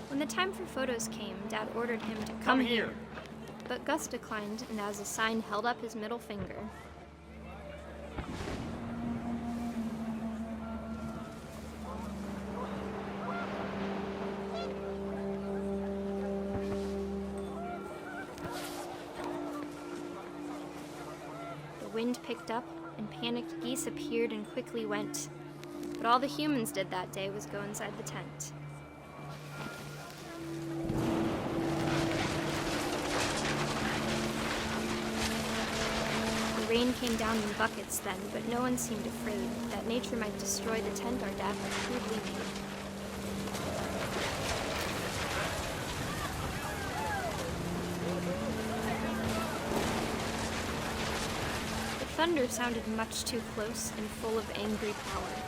When the time for photos came, Dad ordered him to come here. But Gus declined, and as a sign held up his middle finger. The wind picked up, and panicked geese appeared and quickly went. But all the humans did that day was go inside the tent. The rain came down in buckets then, but no one seemed afraid that nature might destroy the tent our dad had crudely made. The thunder sounded much too close and full of angry power.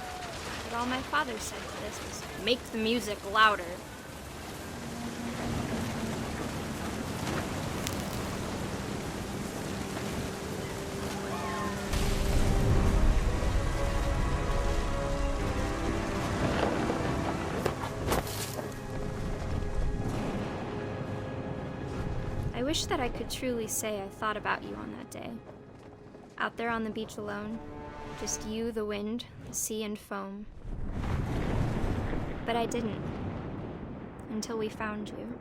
But all my father said to this was, "Make the music louder." I wish that I could truly say I thought about you on that day. Out there on the beach alone, just you, the wind, the sea, and foam. But I didn't, until we found you.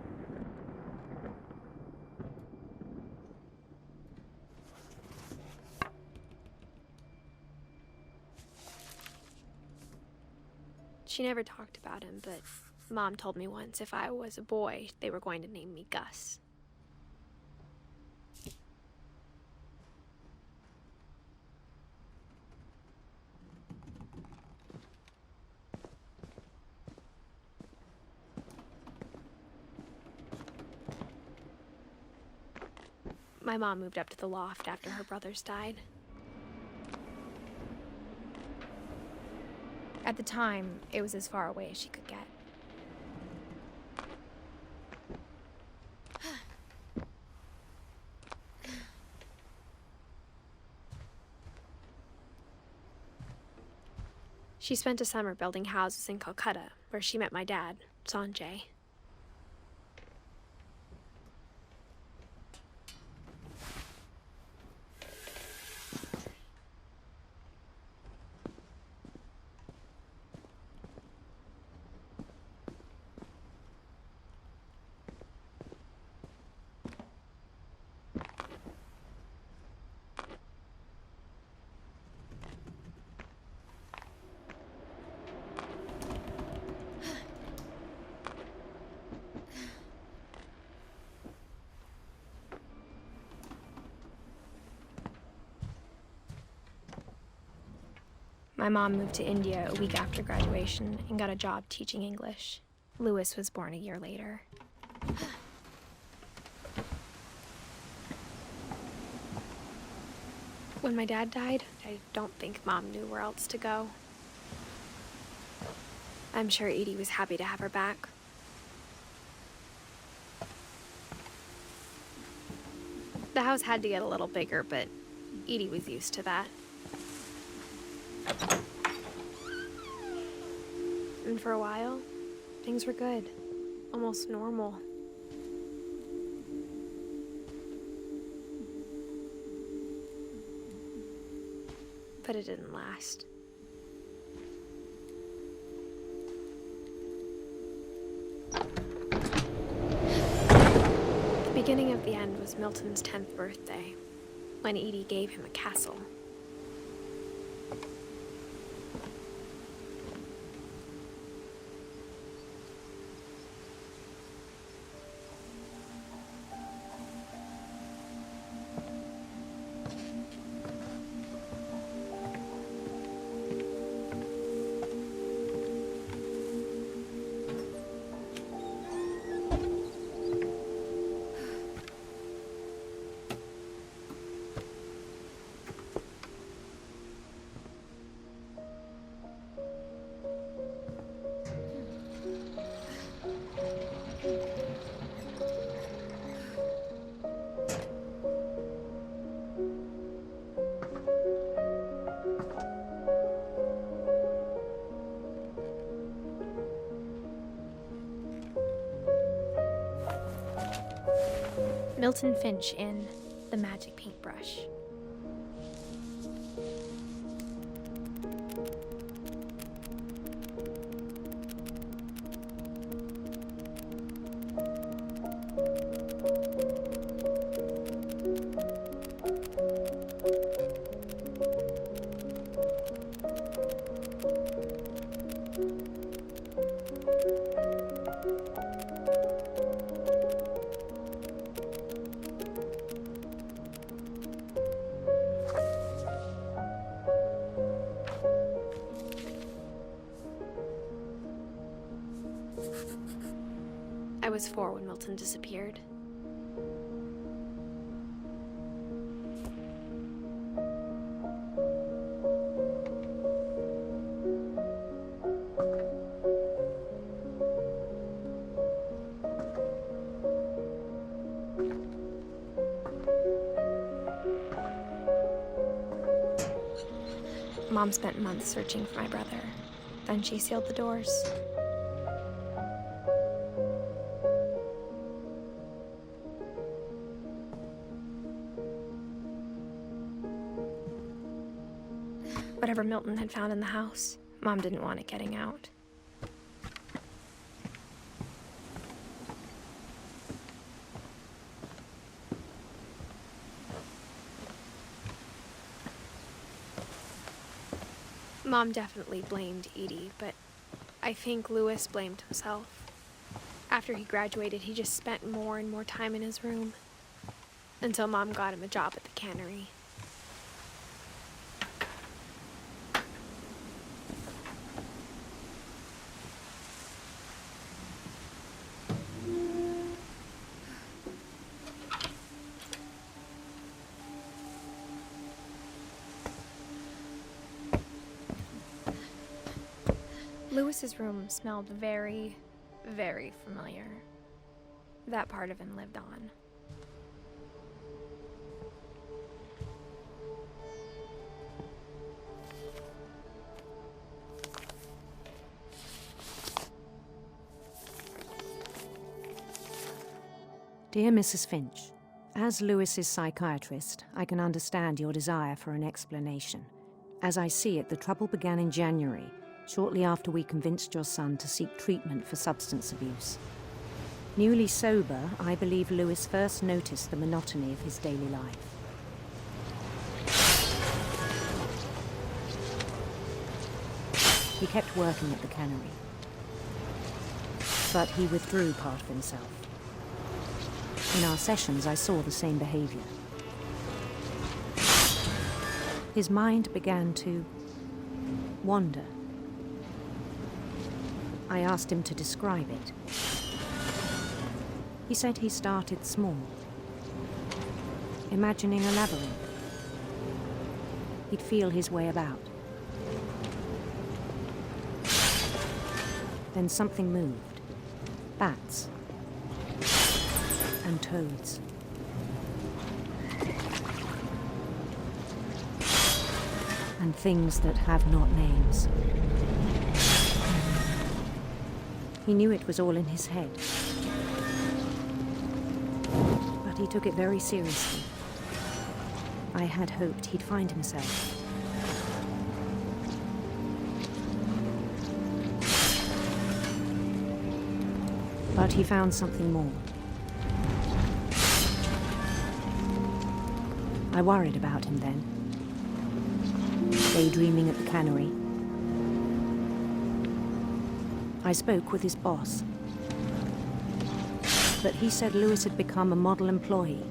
She never talked about him, but Mom told me once if I was a boy, they were going to name me Gus. My mom moved up to the loft after her brothers died. At the time, it was as far away as she could get. She spent a summer building houses in Calcutta, where she met my dad, Sanjay. My mom moved to India a week after graduation and got a job teaching English. Louis was born a year later. When my dad died, I don't think Mom knew where else to go. I'm sure Edie was happy to have her back. The house had to get a little bigger, but Edie was used to that. And for a while, things were good, almost normal. But it didn't last. The beginning of the end was Milton's 10th birthday, when Edie gave him a castle. Milton Finch in The Magic Paintbrush. I was 4 when Milton disappeared. Mom spent months searching for my brother. Then she sealed the doors. Whatever Milton had found in the house, Mom didn't want it getting out. Mom definitely blamed Edie, but I think Louis blamed himself. After he graduated, he just spent more and more time in his room, until Mom got him a job at the cannery. Louis's room smelled very, very familiar. That part of him lived on. Dear Mrs. Finch, as Louis's psychiatrist, I can understand your desire for an explanation. As I see it, the trouble began in January, shortly after we convinced your son to seek treatment for substance abuse. Newly sober, I believe Louis first noticed the monotony of his daily life. He kept working at the cannery, but he withdrew part of himself. In our sessions, I saw the same behavior. His mind began to wander. I asked him to describe it. He said he started small, imagining a labyrinth. He'd feel his way about. Then something moved. Bats. And toads. And things that have not names. He knew it was all in his head. But he took it very seriously. I had hoped he'd find himself. But he found something more. I worried about him then. Daydreaming at the cannery. I spoke with his boss. But he said Louis had become a model employee.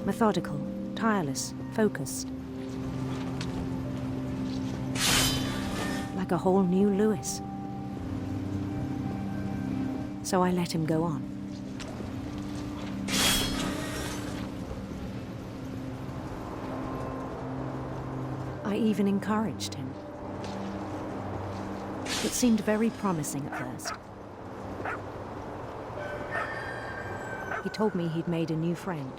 Methodical, tireless, focused. Like a whole new Louis. So I let him go on. I even encouraged him. It seemed very promising at first. He told me he'd made a new friend.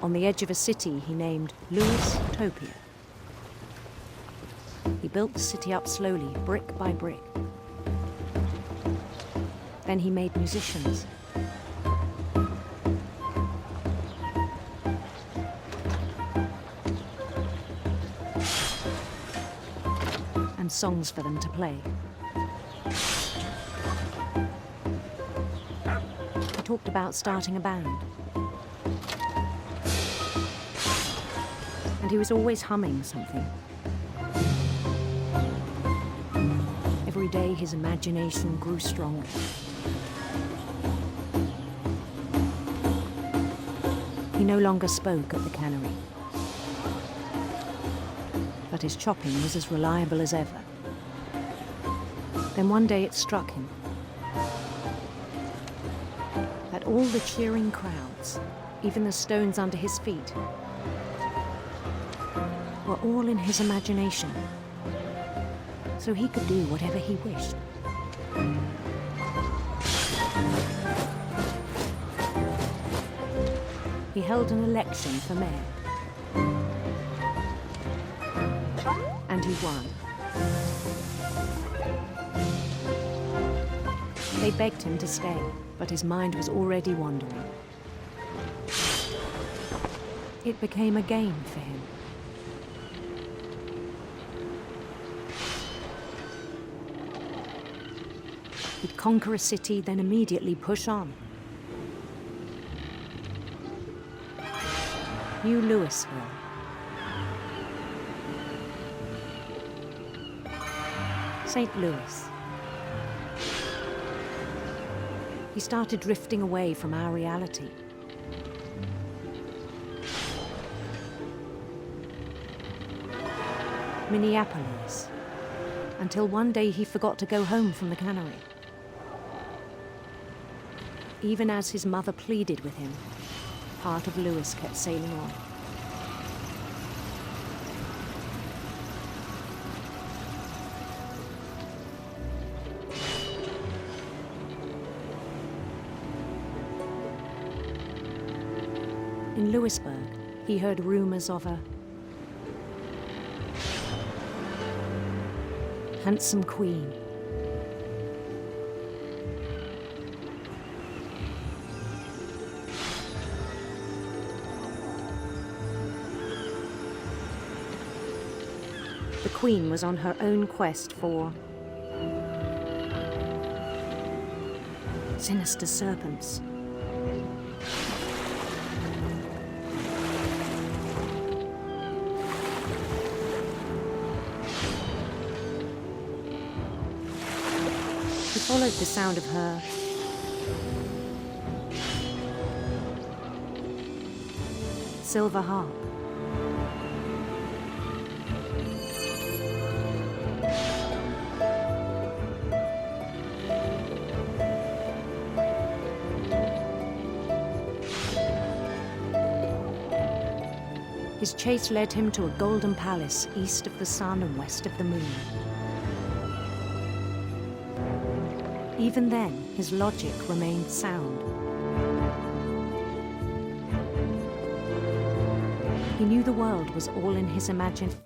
On the edge of a city he named Louis-topia. He built the city up slowly, brick by brick. Then he made musicians. And songs for them to play. He talked about starting a band. And he was always humming something. Every day his imagination grew stronger. He no longer spoke at the cannery. But his chopping was as reliable as ever. Then one day it struck him that all the cheering crowds, even the stones under his feet, were all in his imagination, so he could do whatever he wished. He held an election for mayor, and he won. They begged him to stay, but his mind was already wandering. It became a game for him. He'd conquer a city, then immediately push on. New Louisville. St. Louis. He started drifting away from our reality. Minneapolis. Until one day he forgot to go home from the cannery. Even as his mother pleaded with him, part of Louis kept sailing on. In Louisburg, he heard rumors of a handsome queen. The queen was on her own quest for sinister serpents. He followed the sound of her silver harp. His chase led him to a golden palace east of the sun and west of the moon. Even then, his logic remained sound. He knew the world was all in his imagination.